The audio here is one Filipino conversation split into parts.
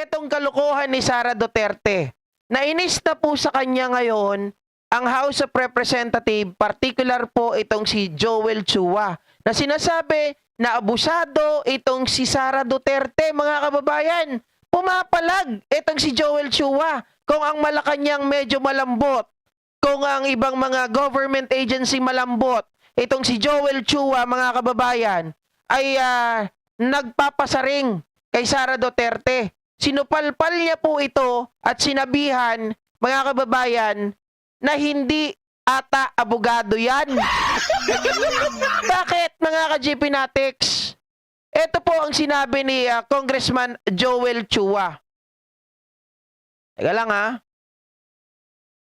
etong kalokohan ni Sara Duterte. Nainis na po sa kanya ngayon ang House of Representatives, particular po itong si Joel Chua, na sinasabi na abusado itong si Sara Duterte, mga kababayan. Pumapalag itong si Joel Chua kung ang Malacanang medyo malambot, kung ang ibang mga government agency malambot, itong si Joel Chua, mga kababayan, ay nagpapasaring kay Sara Duterte. Sinupalpal niya po ito at sinabihan, mga kababayan, na hindi ata abogado yan. Bakit, mga ka-GP Natics? Ito po ang sinabi ni Congressman Joel Chua. Teka lang ha.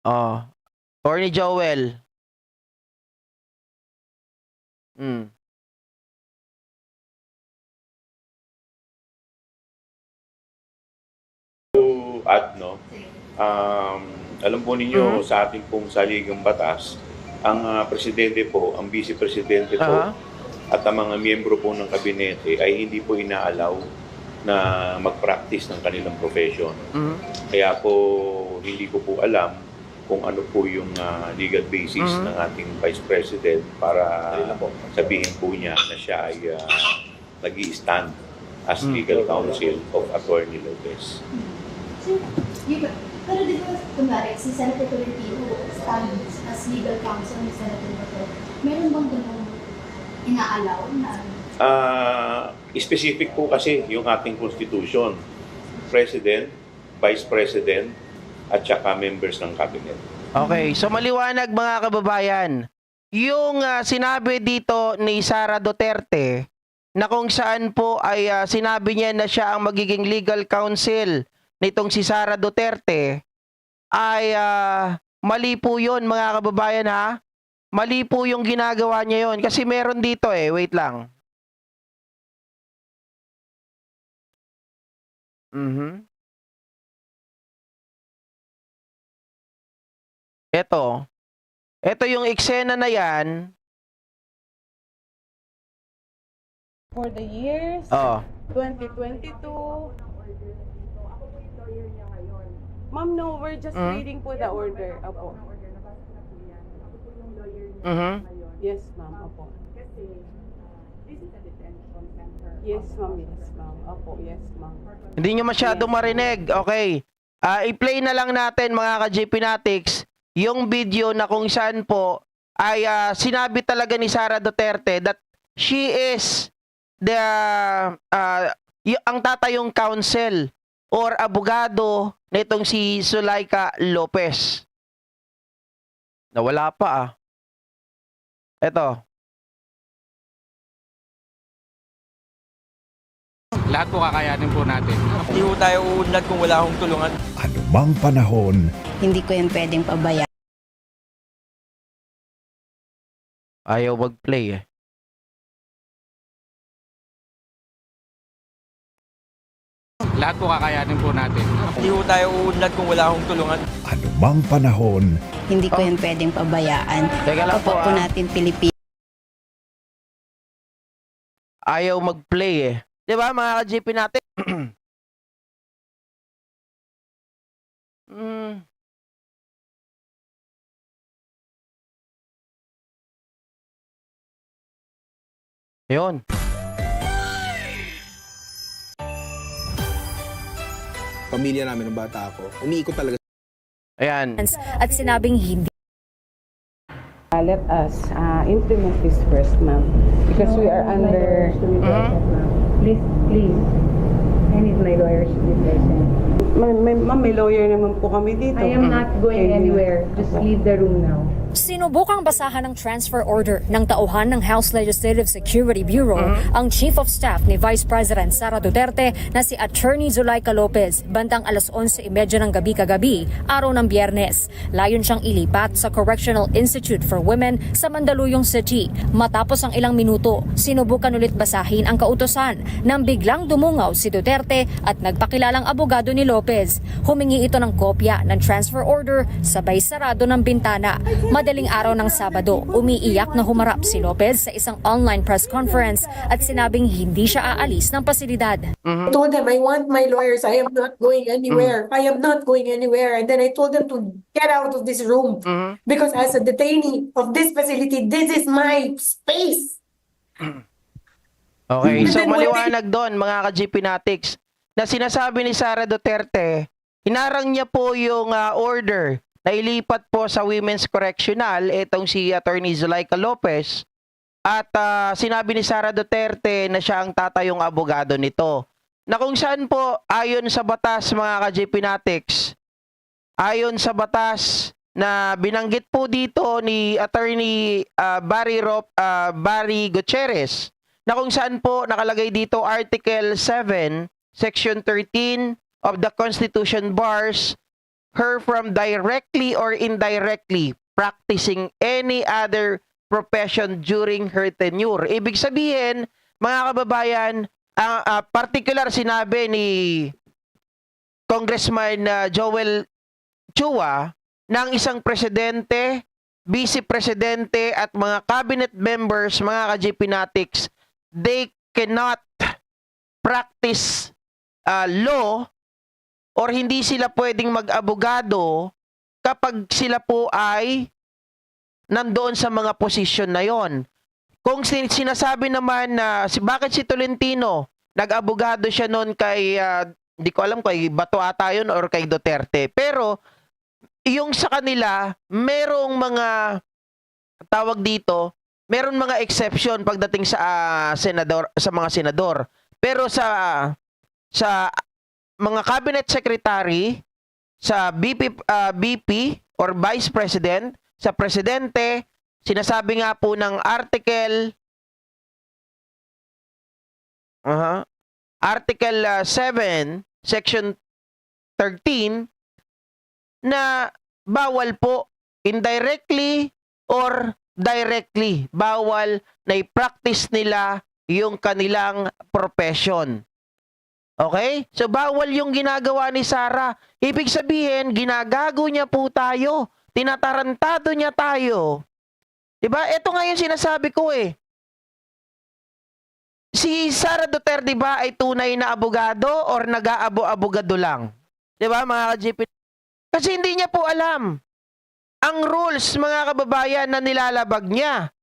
Oh. Or ni Joel. At alam po ninyo sa ating pong saligang batas, ang presidente po, ang vice presidente po, at ang mga miyembro po ng kabinete ay hindi po inaalaw na mag-practice ng kanilang profession. Kaya po hindi ko po alam kung ano po yung legal basis ng ating vice president para sabihin po niya na siya ay nag-i-stand as legal counsel of Attorney Lopez. Pero di ba, kunwari, si Senator Tolentino stands as legal counsel ni Senator Bato, meron bang ganun inaalaw na? Specific po kasi yung ating constitution. President, Vice President, at saka members ng cabinet. Okay, so maliwanag mga kababayan, yung sinabi dito ni Sara Duterte na kung saan po ay sinabi niya na siya ang magiging legal counsel nitong si Sara Duterte ay mali po yun, mga kababayan ha. Mali po yung ginagawa niya yun. Kasi meron dito wait lang. Ito yung eksena na yan. For the years 2022. Ma'am, no, we're just reading po the order. Opo. Yes, ma'am. Opo. Yes, ma'am. Yes, ma'am. Opo. Yes, ma'am. Hindi nyo masyado marinig. Okay. I-play na lang natin, mga ka-GP Natics, yung video na kung saan po ay sinabi talaga ni Sara Duterte that she is the ang tatayong counsel or abogado nitong si Zuleika Lopez. Nawala pa Ito. Lahat po kakayanin po natin. Hindi po tayo uunlad kung wala akong tulungan. Anumang panahon, Hindi ko yan pwedeng pabayaan. Ayaw mag-play Lahat po kakayanin po natin. Hindi po tayo uunlad kung wala akong tulungan. anumang panahon, Hindi ko yan pwedeng pabayaan. Teka lang po, Kapag po natin Pilipinas. Ayaw mag-play Di ba, mga ka-GP natin? Yun. Pamilya namin ng bata ako. Umiikot talaga. Ayan. At sinabing hindi. Let us implement this first, ma'am. Because we are under... Please. I need my lawyers to be present. Ma'am, may lawyer naman po kami dito. I am not going anywhere. Just leave the room now. Sinubukang basahan ng transfer order ng tauhan ng House Legislative Security Bureau ang Chief of Staff ni Vice President Sara Duterte na si Attorney Zuleika Lopez bandang alas 11:30 ng gabi kagabi, araw ng Biyernes. Layon siyang ilipat sa Correctional Institute for Women sa Mandaluyong City. Matapos ang ilang minuto, sinubukan ulit basahin ang kautosan nang biglang dumungaw si Duterte at nagpakilalang abogado ni Lopez. Humingi ito ng kopya ng transfer order sabay sarado ng bintana. Madaling araw ng Sabado, umiiyak na humarap si Lopez sa isang online press conference at sinabing hindi siya aalis ng pasilidad. I told them, I want my lawyers. I am not going anywhere. I am not going anywhere. And then I told them to get out of this room. Because as a detainee of this facility, this is my space. Okay, so Then when maliwanag doon mga ka-GP Natics na sinasabi ni Sara Duterte, hinarang niya po yung order na ilipat po sa Women's Correctional itong si Attorney Zuleika Lopez at sinabi ni Sara Duterte na siya ang tatayong abogado nito. Na kung saan po ayon sa batas mga ka-GP Natics, ayon sa batas na binanggit po dito ni Attorney Barry Gutierrez, na kung saan po nakalagay dito Article 7, Section 13 of the Constitution bars her from directly or indirectly practicing any other profession during her tenure. Ibig sabihin, mga kababayan, particular sinabi ni Congressman Joel Chua ng isang presidente, vice-presidente at mga cabinet members, mga ka-GP Natics, they cannot practice law or hindi sila pwedeng mag-abogado kapag sila po ay nandoon sa mga posisyon na yon. Kung sinasabi naman na bakit si Tolentino nag-abogado siya noon kay di ko alam kay Bato ata yun or kay Duterte, pero yung sa kanila merong mga tawag dito, meron mga exception pagdating sa senador, sa mga senador. Pero sa mga cabinet secretary, sa BP or vice president, sa presidente, sinasabi nga po ng Article 7, Section 13 na bawal po indirectly or directly, bawal na i-practice nila yung kanilang profession. Okay? So, bawal yung ginagawa ni Sara. Ibig sabihin, ginagago niya po tayo. Tinatarantado niya tayo. Diba? Ito nga yung sinasabi ko eh. Si Sara Duterte ba ay tunay na abogado or nag-aabo-abogado lang? Diba, mga ka-GP? Kasi hindi niya po alam ang rules, mga kababayan, na nilalabag niya.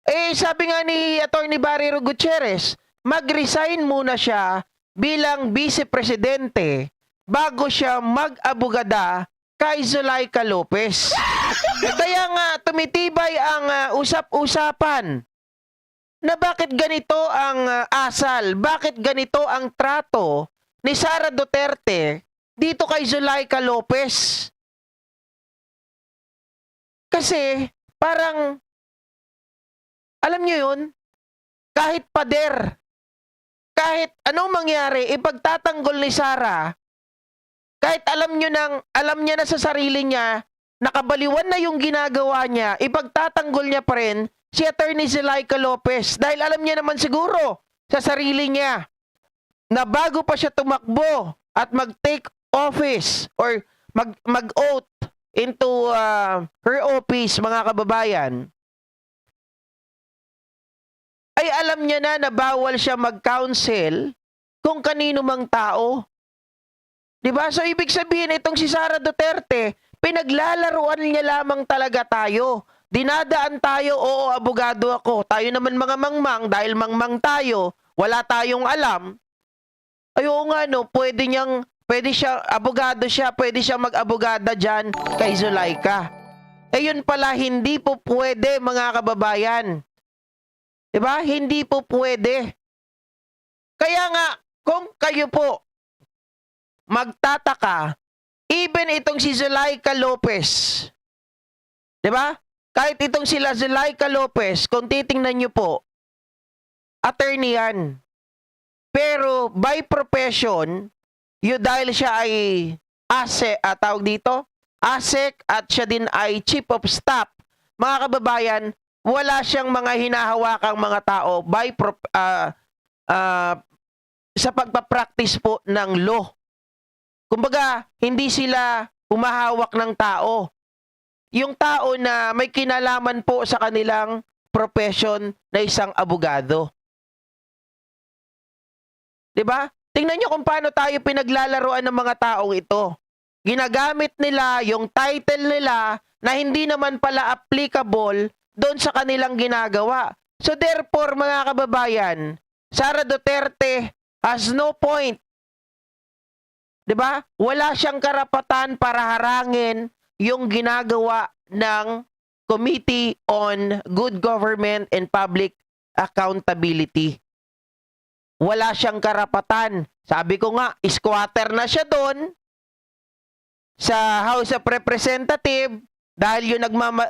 Eh, sabi nga ni Attorney Barry Gutierrez, mag-resign muna siya bilang vice-presidente bago siya mag-abogada kay Zuleika Lopez. Kaya nga, tumitibay ang usap-usapan na bakit ganito ang asal, bakit ganito ang trato ni Sara Duterte dito kay Zuleika Lopez. Kasi, parang, alam nyo yun, kahit pader, kahit anong mangyari, ipagtatanggol ni Sara, kahit alam niya na sa sarili niya, nakabaliwan na yung ginagawa niya, ipagtatanggol niya pa rin si Attorney Zuleika Lopez. Dahil alam niya naman siguro sa sarili niya na bago pa siya tumakbo at mag-take office or mag-oath into her office, mga kababayan, ay alam niya na bawal siya mag-counsel kung kanino mang tao. Diba? So, ibig sabihin, itong si Sara Duterte, pinaglalaruan niya lamang talaga tayo. Dinadaan tayo, oo, abogado ako. Tayo naman mga mangmang, dahil mangmang tayo, wala tayong alam. Ay, oo nga, no, pwede siya, abogado siya, pwede siya mag-abogada dyan kay Zuleika. Eh, yun pala, hindi po pwede, mga kababayan. Diba? Hindi po pwede. Kaya nga, kung kayo po magtataka, even itong si Zuleika Lopez, diba? Kahit itong sila Zuleika Lopez, kung titingnan nyo po, attorney yan. Pero by profession, dahil siya ay tawag dito, ASEC at siya din ay Chief of Staff, mga kababayan, wala siyang mga hinahawakang mga tao sa pagpapractice po ng law. Kumbaga, hindi sila humahawak ng tao. yung tao na may kinalaman po sa kanilang profession na isang abogado. 'Di ba? Tingnan nyo kung paano tayo pinaglalaruan ng mga taong ito. Ginagamit nila yung title nila na hindi naman pala applicable doon sa kanilang ginagawa. So therefore, mga kababayan, Sara Duterte has no point. 'Di ba? Wala siyang karapatan para harangin yung ginagawa ng Committee on Good Government and Public Accountability. Wala siyang karapatan. Sabi ko nga, squatter na siya doon sa House of Representative dahil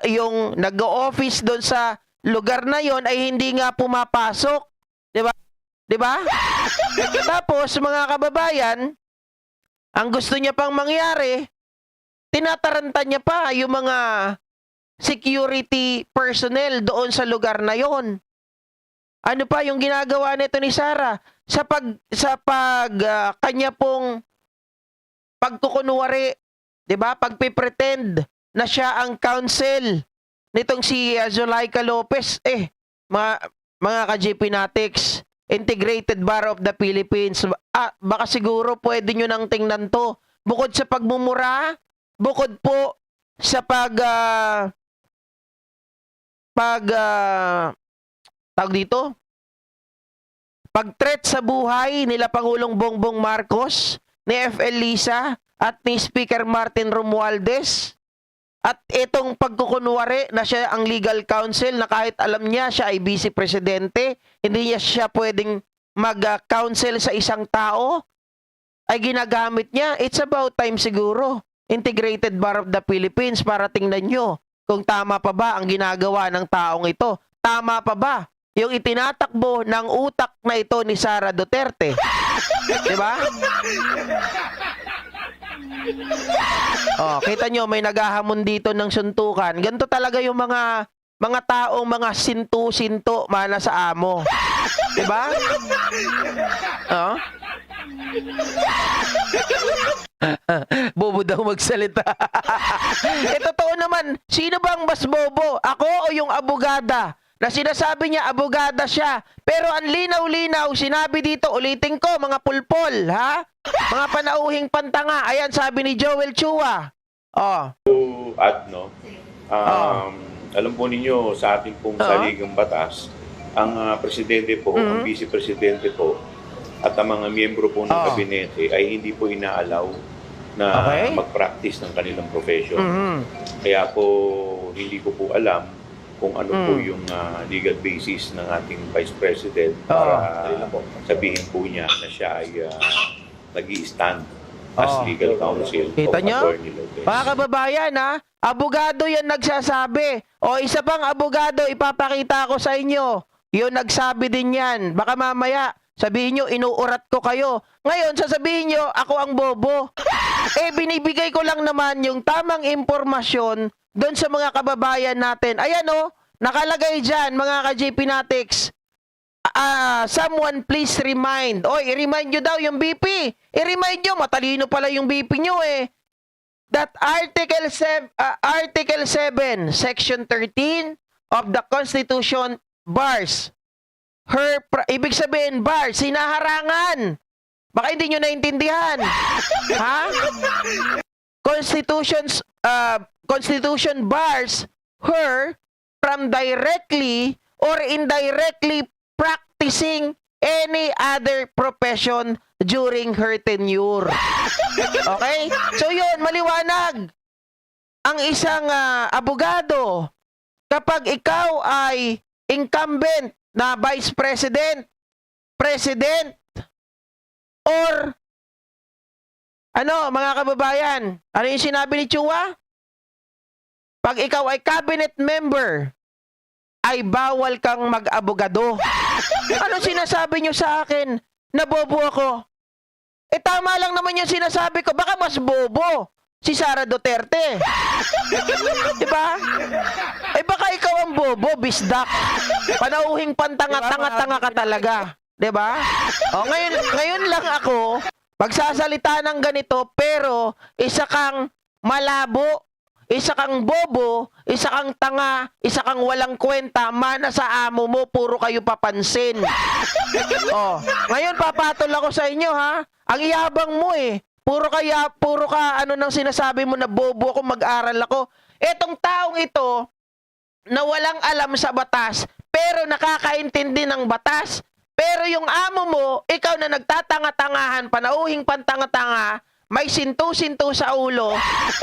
yung nag-o-office doon sa lugar na yon ay hindi nga pumapasok. 'Di ba? 'Di ba? Tapos mga kababayan, ang gusto niya pang mangyari, tinataranta niya pa yung mga security personnel doon sa lugar na yon. Ano pa yung ginagawa nito ni Sara sa kanya pong pagkukunwari, 'di ba? Pagpipretend na siya ang counsel nitong si Zulaika Lopez, mga ka-JP Natics, Integrated Bar of the Philippines. Baka siguro pwede nyo nang tingnan to. Bukod sa pagmumura, bukod po sa tawag dito, pag-threat sa buhay nila Pangulong Bongbong Marcos, ni FL Lisa, at ni Speaker Martin Romualdez, at itong pagkukunwari na siya ang legal counsel na kahit alam niya siya ay vice presidente, hindi niya siya pwedeng mag-counsel sa isang tao, ay ginagamit niya. It's about time siguro, Integrated Bar of the Philippines, para tingnan nyo kung tama pa ba ang ginagawa ng taong ito. Tama pa ba yung itinatakbo ng utak na ito ni Sara Duterte? Diba? Oh, kita nyo, may naghahamon dito ng suntukan. Ganito talaga yung mga taong mga sintu-sinto mana sa amo. Diba? Oh? Bobo daw magsalita. Totoo naman, sino bang mas bobo? Ako o yung abogada? Na sinasabi niya, abogada siya. Pero ang linaw-linaw, sinabi dito, ulitin ko, mga pulpol, ha? Mga panauhing pantanga. Ayan, sabi ni Joel Chua. Oh. To add, no? Alam po ninyo, sa ating pong saligang batas, ang presidente po, ang vice-presidente po, at ang mga miyembro po ng kabinete ay hindi po inaalaw na mag-practice ng kanilang profession. Kaya po, hindi ko po alam kung ano po yung legal basis ng ating Vice President para sabihin po niya na siya ay nag-i-stand as legal counsel of Attorney Lopez. Mga kababayan, ha? Abogado yan nagsasabi. O isa pang abogado, ipapakita ko sa inyo. Yung nagsabi din yan. Baka mamaya, sabihin nyo, inuurat ko kayo. Ngayon, sasabihin nyo, ako ang bobo. Binibigay ko lang naman yung tamang impormasyon doon sa mga kababayan natin. Ayan nakalagay dyan, mga ka-JP Natics. Someone please remind. I-remind nyo daw yung BP. I-remind nyo, matalino pala yung BP nyo That Article 7, Section 13 of the Constitution bars. Ibig sabihin, bars, hinaharangan. Baka hindi nyo naintindihan. Ha? Constitution bars her from directly or indirectly practicing any other profession during her tenure. Okay? So yun, maliwanag. Ang isang abogado, kapag ikaw ay incumbent na vice president, president, or mga kababayan, ano yung sinabi ni Chua? Pag ikaw ay cabinet member, ay bawal kang mag-abogado. Ano sinasabi nyo sa akin? Nabobo ako. Tama lang naman yung sinasabi ko. Baka mas bobo si Sara Duterte. Diba? Baka ikaw ang bobo, bisdak. Panauhing pantanga-tanga-tanga ka talaga. Diba? Ngayon lang ako magsasalita ng ganito, pero isa kang malabo isa kang bobo, isa kang tanga, isa kang walang kwenta, mana sa amo mo, puro kayo papansin. Oh, ngayon papatol ako sa inyo ha. Ang iyabang mo eh. Puro ka ano nang sinasabi mo na bobo ako, mag-aral ako. Etong taong ito na walang alam sa batas, pero nakakaintindi ng batas. Pero yung amo mo, ikaw na nagtatanga-tangahan, panauhing pantanga-tanga, may sintu-sintu sa ulo,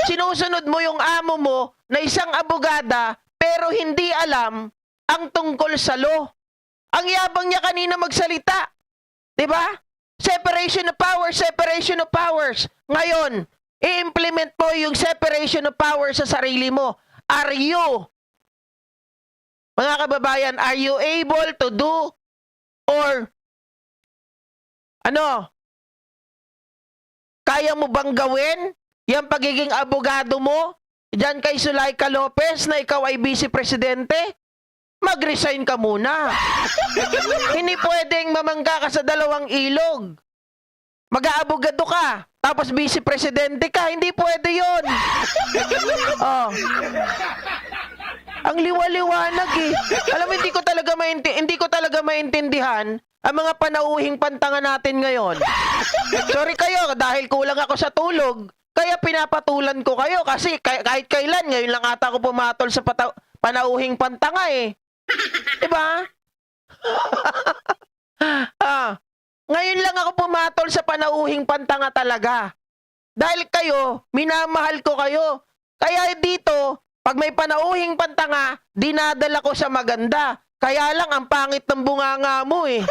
sinusunod mo yung amo mo na isang abogada, pero hindi alam ang tungkol sa law. Ang yabang niya kanina magsalita. 'Di ba? Separation of powers, separation of powers. Ngayon, i-implement mo yung separation of powers sa sarili mo. Are you, mga kababayan, are you able to do or ano? Kaya mo bang gawin yung pagiging abogado mo diyan kay Zuleika Lopez na ikaw ay vice presidente? Mag-resign ka muna. Hindi pwedeng mamangga ka sa dalawang ilog. Mag-aabogado ka, tapos vice presidente ka. Hindi pwede yun. Oh. Ang liwa-liwanag eh. Alam mo, hindi ko talaga maintindihan ang mga panauhing pantanga natin ngayon. Sorry kayo, dahil kulang ako sa tulog, kaya pinapatulan ko kayo kasi kahit kailan, ngayon lang ata ako pumatol sa panauhing pantanga eh. Diba? Ngayon lang ako pumatol sa panauhing pantanga talaga. Dahil kayo, minamahal ko kayo. Kaya dito, pag may panauhing pantanga, dinadala ko sa maganda. Kaya lang, ang pangit ng bunganga mo eh.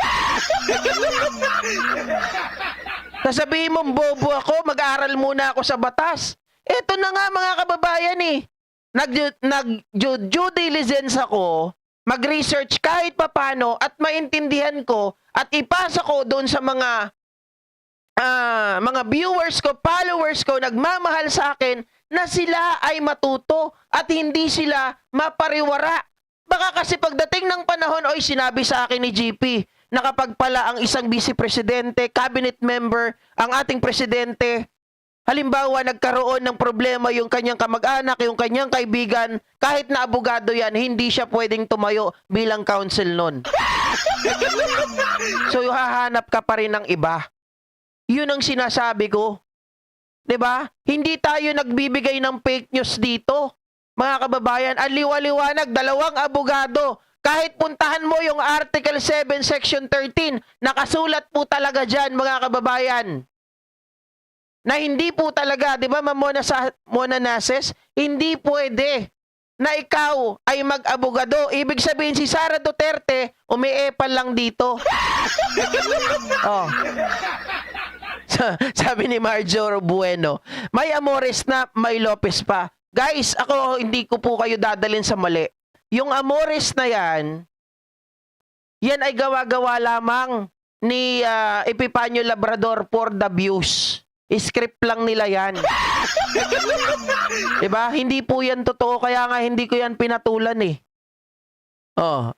Sasabihin mong bobo ako, mag-aaral muna ako sa batas. Eto na nga mga kababayan eh. Nag-due diligence ako, mag-research kahit papano at maintindihan ko at ipasa ko doon sa mga viewers ko, followers ko, nagmamahal sa akin na sila ay matuto at hindi sila mapariwara. Baka kasi pagdating ng panahon, oy, sinabi sa akin ni GP na kapag pala ang isang vice presidente, cabinet member, ang ating presidente, halimbawa nagkaroon ng problema yung kanyang kamag-anak, yung kanyang kaibigan, kahit na abogado yan, hindi siya pwedeng tumayo bilang counsel nun. So, hahanap ka pa rin ng iba. Yun ang sinasabi ko. 'Di ba? Hindi tayo nagbibigay ng fake news dito. Mga kababayan, ang liwa-liwanag, dalawang abogado. Kahit puntahan mo yung Article 7, Section 13, nakasulat po talaga dyan, mga kababayan. Na hindi po talaga, di ba, Mona Nases, hindi pwede na ikaw ay mag-abogado. Ibig sabihin, si Sara Duterte, umiepal lang dito. Oh. Sabi ni Marjo Bueno, may Amores na, may Lopez pa. Guys, ako hindi ko po kayo dadalhin sa mali. Yung Amores na yan ay gawa-gawa lamang ni Epipanyo Labrador for the views. Script lang nila yan. Diba? Hindi po yan totoo, kaya nga hindi ko yan pinatulan eh. Oh.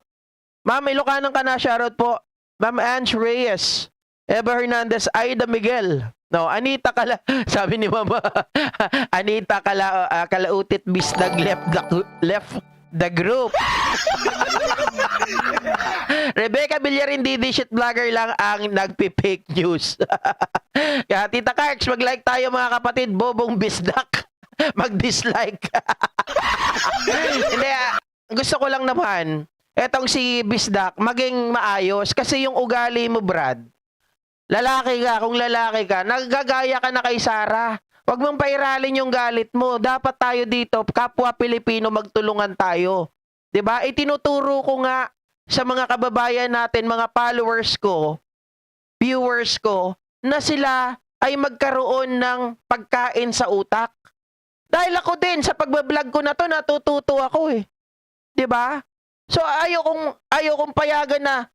Ma'am, Ilocano ka na, shoutout po. Ma'am Ange Reyes, Eva Hernandez, Aida Miguel. No, Anita Kala, sabi ni Mama, Anita Kalautit Bisdag left the group. Rebecca Villarin, Didi Shit Vlogger lang ang nagpi-fake news. Kaya Tita Karks, mag-like tayo mga kapatid, Bobong Bisdak. Mag-dislike. Hindi, gusto ko lang naman, etong si Bisdak, maging maayos. Kasi yung ugali mo, Brad, lalaki ka, kung lalaki ka, nagagaya ka na kay Sara. Huwag mong pairalin yung galit mo. Dapat tayo dito, kapwa Pilipino, magtulungan tayo. 'Di ba? Itinuturo ko nga sa mga kababayan natin, mga followers ko, viewers ko, na sila ay magkaroon ng pagkain sa utak. Dahil ako din, sa pagbablog ko na to, natututo ako eh. 'Di ba? So ayaw kong payagan na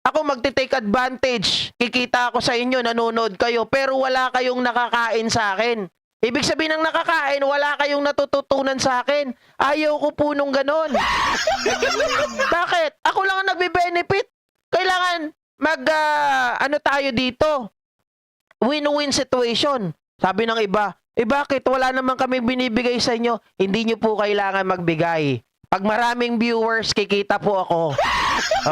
ako magte-take advantage. Kikita ako sa inyo, nanonood kayo, pero wala kayong nakakain sa akin. Ibig sabihin ng nakakain, wala kayong natututunan sa akin. Ayaw ko po nung ganon. Bakit? Ako lang ang nagbe-benefit. Kailangan ano tayo dito? Win-win situation. Sabi ng iba, Bakit? Wala naman kami binibigay sa inyo. Hindi nyo po kailangan magbigay. Pag maraming viewers, kikita po ako.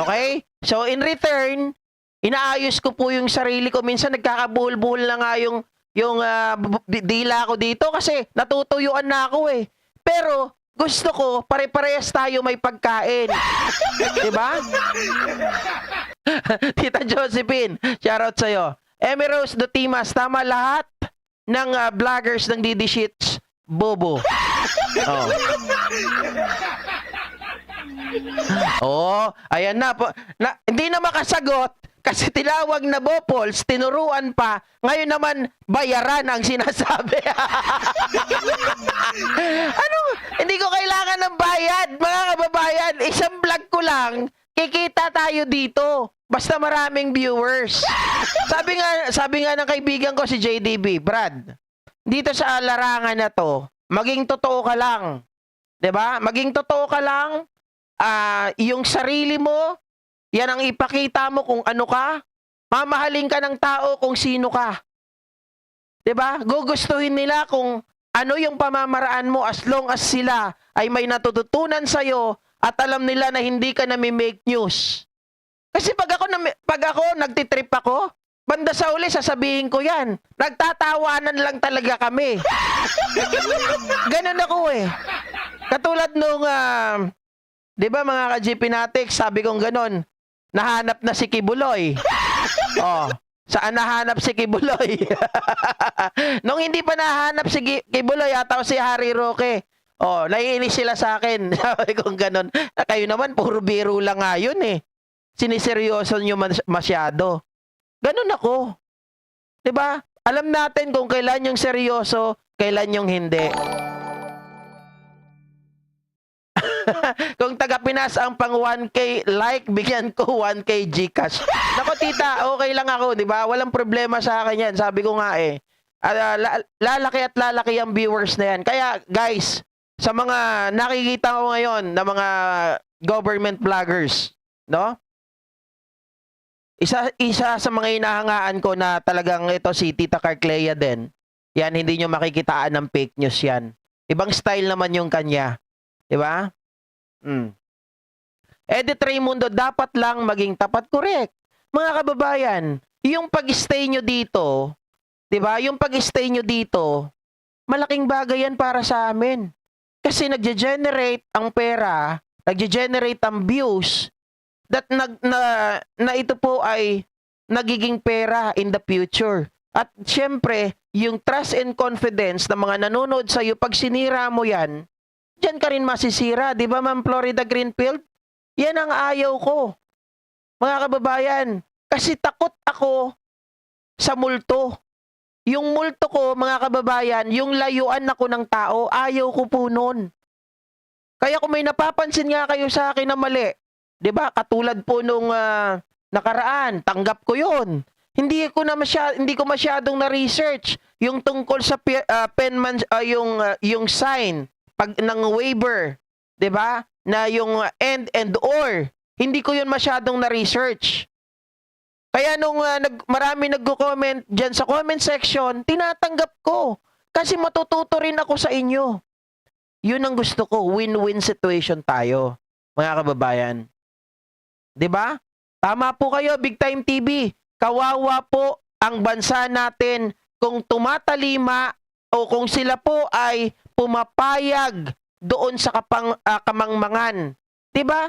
Okay? So, in return, inaayos ko po yung sarili ko. Minsan nagkakabuhol-buhol na nga yung dila ko dito kasi natutuyuan na ako eh. Pero, gusto ko, pare-parehas tayo may pagkain. Diba? Tita Josephine, shoutout sa'yo. Amy Rose Dotimas, tama lahat ng vloggers ng Didi Shits, bobo. Oh. Oh, ayan na po. Hindi na makasagot kasi tinawag na Bopols, tinuruan pa. Ngayon naman, bayaran ang sinasabi. Ano? Hindi ko kailangan ng bayad, mga kababayan. Isang vlog ko lang, kikita tayo dito. Basta maraming viewers. Sabi nga ng kaibigan ko si JDB, Brad, dito sa larangan na to, maging totoo ka lang. 'Di ba? Maging totoo ka lang. Yung sarili mo, yan ang ipakita mo kung ano ka. Mamahalin ka ng tao kung sino ka. 'Di ba? Gugustuhin nila kung ano yung pamamaraan mo as long as sila ay may natututunan sa'yo at alam nila na hindi ka nami-make news. Kasi pag ako nagtitrip ako, banda sa uli sasabihin ko yan. Nagtatawanan lang talaga kami. Ganun ako eh. Katulad nung, di ba mga ka-GP Natik, sabi kong ganun, nahanap na si Kibuloy. Oh, saan nahanap si Kibuloy? Nung hindi pa nahanap si Kibuloy, ataw si Harry Roque. Oh, naiinis sila sa akin. Sabi kong ganun. Kayo naman, puro biro lang nga yun eh. Siniseryoso nyo masyado. Ganun ako. 'Di ba? Alam natin kung kailan yung seryoso, kailan yung hindi. Kung taga Pinas ang pang 1K like, bigyan ko 1K Gcash. Nako tita, okay lang ako, 'di ba? Walang problema sa akin 'yan. Sabi ko nga eh. Lalaki at lalaki ang viewers na 'yan. Kaya guys, sa mga nakikita ko ngayon na mga government vloggers, no? Isa sa mga inahangaan ko na talagang ito si Tita Carclea din. Yan, hindi nyo makikitaan ng fake news yan. Ibang style naman yung kanya. Diba? Edith Raimundo, dapat lang maging tapat. Correct. Mga kababayan, yung pag-stay nyo dito, diba? Yung pag-stay nyo dito, malaking bagay yan para sa amin. Kasi nagge-generate ang pera, nagge-generate ang views, that na ito po ay nagiging pera in the future. At syempre, yung trust and confidence ng mga nanonood sa iyo, pag sinira mo yan, diyan ka rin masisira. Di ba, Ma'am Florida Greenfield? Yan ang ayaw ko. Mga kababayan, kasi takot ako sa multo. Yung multo ko, mga kababayan, yung layuan ako ng tao, ayaw ko po nun. Kaya kung may napapansin nga kayo sa akin na mali, 'di ba? Katulad po nung nakaraan, tanggap ko 'yon. Hindi ko masyadong na-research yung tungkol sa penman yung sign pag ng waiver, 'di ba? Na yung and or. Hindi ko 'yon masyadong na-research. Kaya nung marami nagko-comment diyan sa comment section, tinatanggap ko kasi matututo rin ako sa inyo. 'Yun ang gusto ko, win-win situation tayo, mga kababayan. 'Di ba? Tama po kayo, Big Time TV. Kawawa po ang bansa natin kung tumatalima o kung sila po ay pumapayag doon sa kamangmangan. 'Di ba?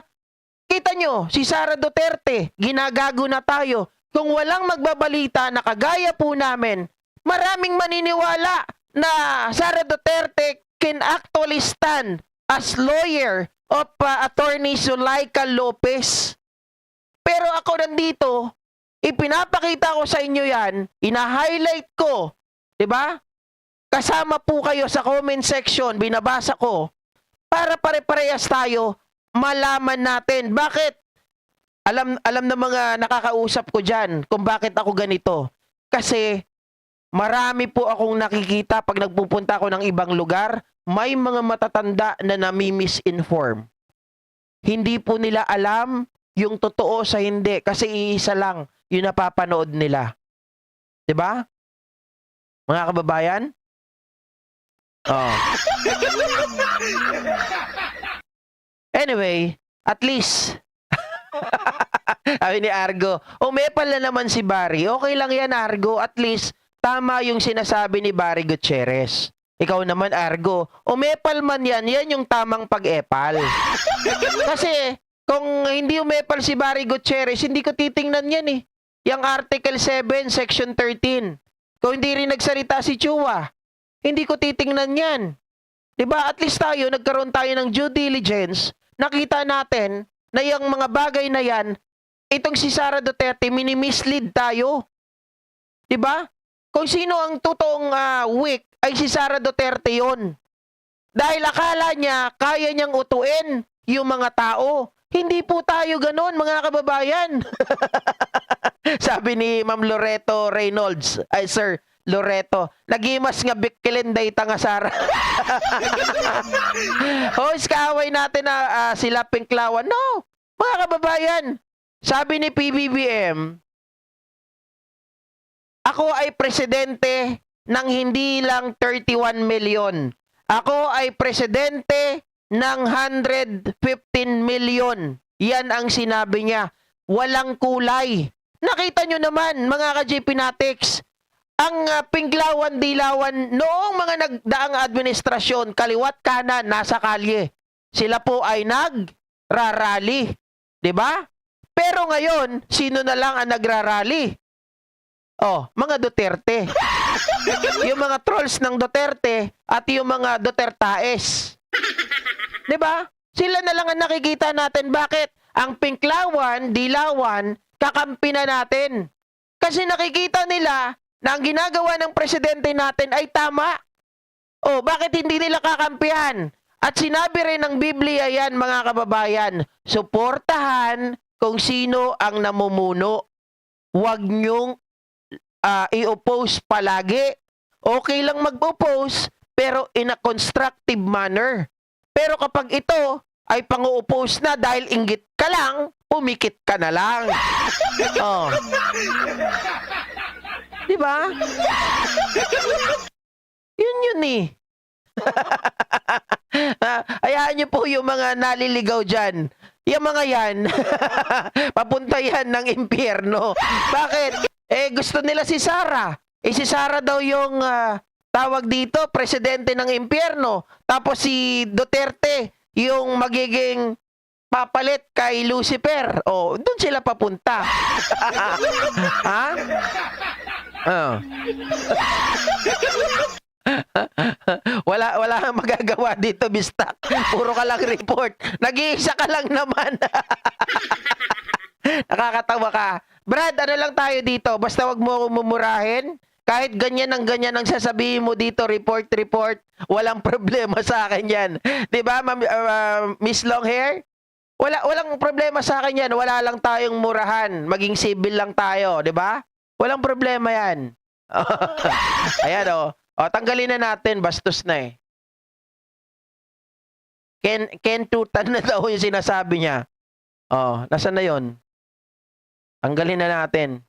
Kita nyo, si Sara Duterte, ginagago na tayo. Kung walang magbabalita na kagaya po namin, maraming maniniwala na Sara Duterte can actually stand as lawyer of Attorney Zulaika Lopez. Pero ako nandito, ipinapakita ko sa inyo yan, ina-highlight ko, 'di ba? Kasama po kayo sa comment section, binabasa ko, para pare-parehas tayo, malaman natin. Bakit? Alam ng mga nakakausap ko diyan kung bakit ako ganito. Kasi marami po akong nakikita pag nagpupunta ako ng ibang lugar, may mga matatanda na nami-misinform. Hindi po nila alam yung totoo sa hindi kasi iisa lang yung napapanood nila. 'Di ba? Mga kababayan? Oh. Anyway, at least sabi ni Argo, umepal na naman si Barry. Okay lang yan, Argo. At least, tama yung sinasabi ni Barry Gutierrez. Ikaw naman, Argo, umepal man yan, yan yung tamang pag-epal. Kasi, kung hindi umepal si Barry Gutierrez, hindi ko titingnan yan eh. Yung Article 7, Section 13. Kung hindi rin nagsalita si Chua, hindi ko titingnan yan. Diba? At least tayo, nagkaroon tayo ng due diligence, nakita natin na yung mga bagay na yan, itong si Sara Duterte, minimislead tayo. Diba? Kung sino ang totoong weak, ay si Sara Duterte yon. Dahil akala niya, kaya niyang utuin yung mga tao. Hindi po tayo ganon, mga kababayan. Sabi ni Ma'am Loreto Reynolds, ay Sir Loreto, nagimas nga Bikilinday tanga Sara. Hoy, kaaway natin na sila Pinklawan. No, mga kababayan, sabi ni PBBM, ako ay presidente ng hindi lang 31 million. Ako ay presidente ng 115 million. Yan ang sinabi niya. Walang kulay. Nakita nyo naman, mga ka-JP Natics, ang Pinglawan-Dilawan noong mga nagdaang administrasyon, kaliwat kanan, nasa kalye. Sila po ay nagrarally. Diba? Pero ngayon, sino na lang ang nagrarally? Oh, mga Duterte. Yung mga trolls ng Duterte at yung mga Dutertaes. Diba? Sila na lang ang nakikita natin. Bakit? Ang Pinklawan, Dilawan, kakampi na natin. Kasi nakikita nila na ang ginagawa ng presidente natin ay tama. O, bakit hindi nila kakampihan? At sinabi rin ng Biblia yan, mga kababayan, suportahan kung sino ang namumuno. Huwag niyong i-oppose palagi. Okay lang mag-oppose, pero in a constructive manner. Pero kapag ito ay pang-oppose na dahil inggit ka lang, umikit ka na lang. Oh. Diba? Yun eh. Hayaan niyo po yung mga naliligaw dyan. Yung mga yan, papunta yan ng impyerno. Bakit? Gusto nila si Sara. Si Sara daw yung tawag dito, presidente ng impyerno. Tapos si Duterte, yung magiging papalit kay Lucifer. Oh, doon sila papunta. Ha? Oh. wala kang magagawa dito, Bistak. Puro ka lang report. Nag-iisa ka lang naman. Nakakatawa ka. Brad, ano lang tayo dito? Basta wag mo akong mumurahin. Kahit ganyan ang sasabihin mo dito, report. Walang problema sa akin yan. Diba, Miss Longhair? Walang problema sa akin yan. Wala lang tayong murahan. Maging civil lang tayo. Diba? Walang problema yan. Ayan o. O, tanggalin na natin. Bastos na eh. Ken Tutan na daw yung sinasabi niya. O, nasaan na yun? Tanggalin na natin.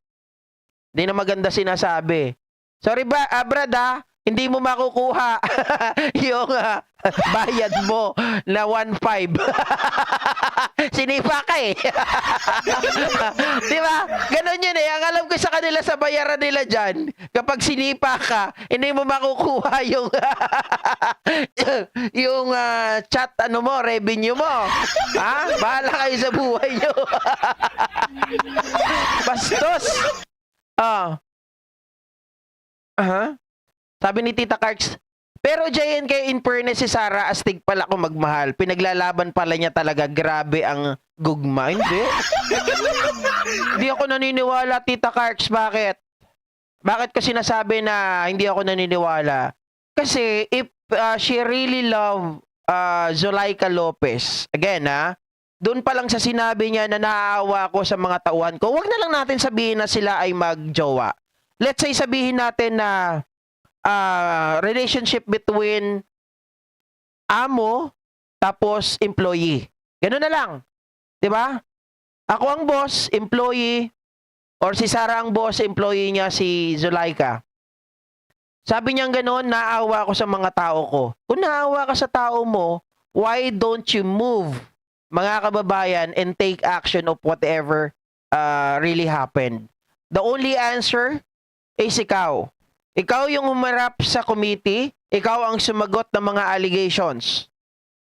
Hindi na maganda sinasabi. Sorry ba, Brad hindi mo makukuha yung bayad mo na 1.5. Sinipa ka eh. Di ba? Ganon yun eh. Ang alam ko sa kanila sa bayaran nila dyan, kapag sinipa ka, hindi mo makukuha yung yung chat mo, revenue mo. Ha? Bahala kayo sa buhay nyo. Bastos. Sabi ni Tita Karks, pero JNK in fairness si Sara, astig pala kung magmahal. Pinaglalaban pala niya talaga. Grabe ang gugma. Hindi. Hindi ako naniniwala, Tita Karks. Bakit? Bakit ko sinasabi na hindi ako naniniwala? Kasi if she really love Zulaika Lopez, again doon pa lang sa sinabi niya na naaawa ko sa mga tauhan ko, wag na lang natin sabihin na sila ay magjowa. Let's say sabihin natin na relationship between amo tapos employee. Ganun na lang. 'Di ba? Ako ang boss, employee, or si Sara ang boss, employee niya si Zulaika. Sabi niya gano'n, naawa ako sa mga tao ko. Kung naawa ka sa tao mo, why don't you move, mga kababayan, and take action of whatever really happened? The only answer is ikaw. Ikaw yung humarap sa committee, ikaw ang sumagot ng mga allegations.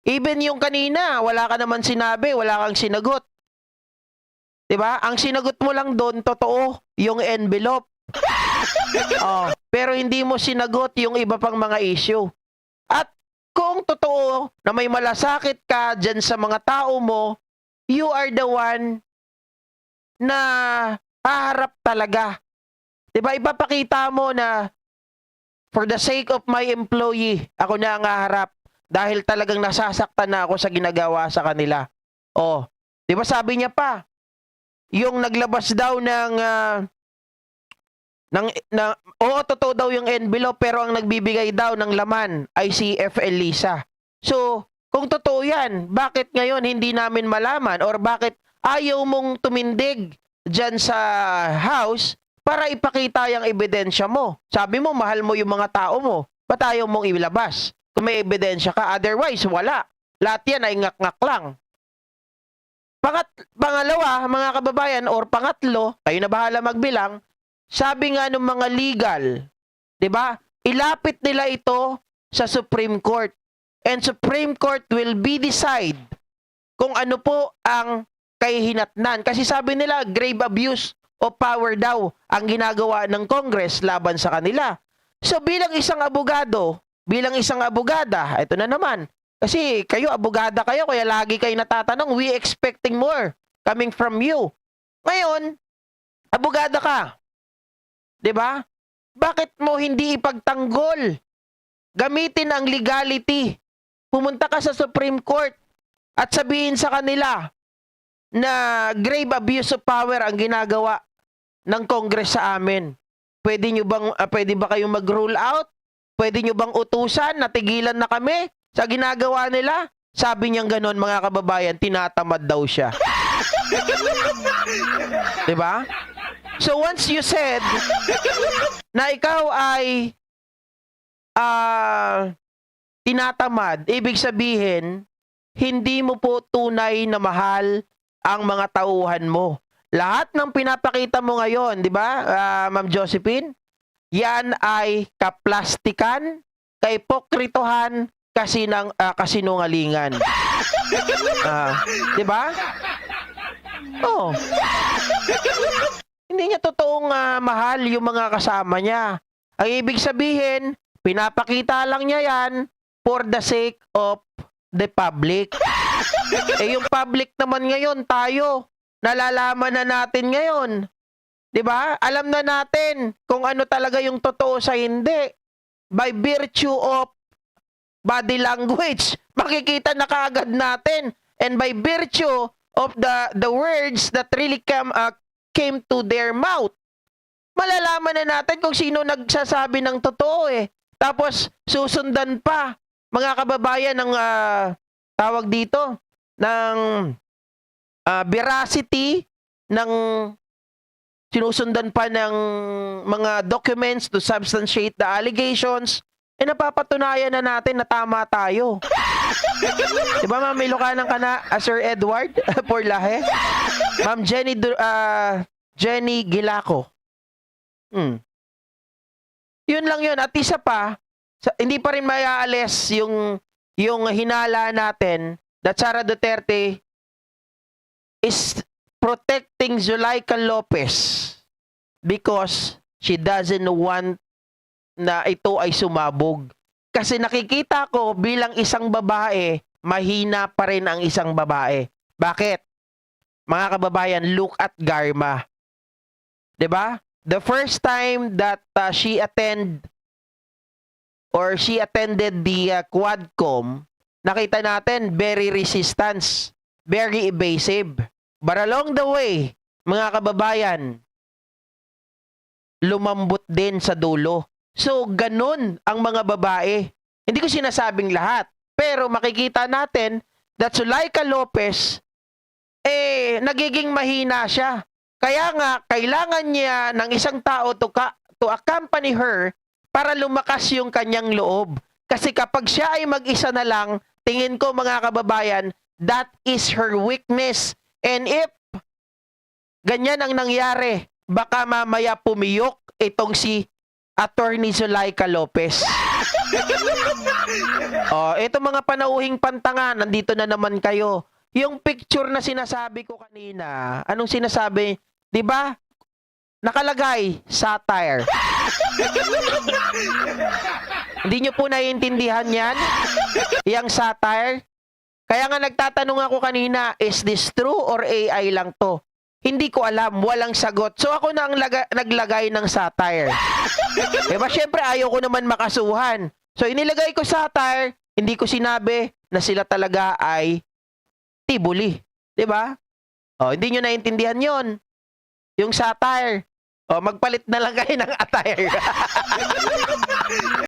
Even yung kanina, wala ka naman sinabi, wala kang sinagot. 'Di ba? Ang sinagot mo lang doon, totoo, yung envelope. Oh, pero hindi mo sinagot yung iba pang mga issue. At kung totoo na may malasakit ka dyan sa mga tao mo, you are the one na haharap talaga. 'Di ba? Ipapakita mo na for the sake of my employee, ako na ang haharap dahil talagang nasasaktan na ako sa ginagawa sa kanila. Oh, 'di ba sabi niya pa, yung naglabas daw oo, totoo daw yung envelope pero ang nagbibigay daw ng laman ay si FL Lisa. So, kung totoo yan, bakit ngayon hindi namin malaman or bakit ayaw mong tumindig dyan sa house para ipakita yung ebidensya mo? Sabi mo, mahal mo yung mga tao mo. Ba't ayaw mong ilabas? Kung may ebidensya ka, otherwise, wala. Lahat yan ay ngak-ngak lang. Pangalawa, mga kababayan, or pangatlo, kayo na bahala magbilang, sabi nga ng mga legal, 'di ba? Ilapit nila ito sa Supreme Court. And Supreme Court will be decide kung ano po ang kahihinatnan. Kasi sabi nila, grave abuse of power daw ang ginagawa ng Congress laban sa kanila. So bilang isang abogado, bilang isang abogada, ito na naman. Kasi kayo, abogada kayo, kaya lagi kayo natatanong, we expecting more coming from you. Ngayon, abogada ka. 'Di ba? Bakit mo hindi ipagtanggol? Gamitin ang legality. Pumunta ka sa Supreme Court at sabihin sa kanila na grave abuse of power ang ginagawa ng Congress sa amin. Pwede ba kayong mag-rule out? Pwede nyo bang utusan na tigilan na kami sa ginagawa nila? Sabi niyang ganon, mga kababayan, tinatamad daw siya. 'Di ba? So once you said na ikaw ay tinatamad, ibig sabihin, hindi mo po tunay na mahal ang mga tauhan mo. Lahat ng pinapakita mo ngayon, di ba, Ma'am Josephine? Yan ay kaplastikan, kaipokritohan, kasinungalingan. Di ba? Oh. Hindi niya totoong mahal yung mga kasama niya. Ang ibig sabihin, pinapakita lang niya yan for the sake of the public. Yung public naman ngayon, tayo, nalalaman na natin ngayon. 'Di ba? Alam na natin kung ano talaga yung totoo sa hindi. By virtue of body language, makikita na kaagad natin. And by virtue of the words that really came to their mouth, malalaman na natin kung sino nagsasabi ng totoo eh. Tapos susundan pa, mga kababayan, ng tawag dito, ng veracity, ng sinusundan pa ng mga documents to substantiate the allegations, napapatunayan na natin na tama tayo. Diba, Ma'am, Ilocanan ka na, Sir Edward Porlahe? Ma'am Jenny Gilaco. Yun lang yun. At isa pa, hindi pa rin mayaalis yung hinala natin that Sara Duterte is protecting Zuleika Lopez because she doesn't want na ito ay sumabog. Kasi nakikita ko bilang isang babae, mahina pa rin ang isang babae. Bakit? Mga kababayan, look at Garma. 'Di ba? The first time that she attended the Quadcom, nakita natin very resistance, very evasive. But along the way, mga kababayan, lumambot din sa dulo. So, ganun ang mga babae. Hindi ko sinasabing lahat. Pero makikita natin that Zuleika Lopez, nagiging mahina siya. Kaya nga, kailangan niya ng isang tao to accompany her para lumakas yung kanyang loob. Kasi kapag siya ay mag-isa na lang, tingin ko mga kababayan, that is her weakness. And if ganyan ang nangyari, baka mamaya pumiyok itong si Attorney Zulaika Lopez. Ito mga panauhing pantanga, nandito na naman kayo. Yung picture na sinasabi ko kanina, anong sinasabi? 'Di ba? Nakalagay, satire. Hindi nyo po naiintindihan yan? Yang satire? Kaya nga nagtatanong ako kanina, is this true or AI lang to? Hindi ko alam, walang sagot. So ako na ang naglagay ng satire. Diba, syempre ayaw ko naman makasuhan. So inilagay ko satire, hindi ko sinabi na sila talaga ay tibuli. Diba? Hindi nyo naiintindihan yon. Yung satire. Magpalit na lang kayo ng attire.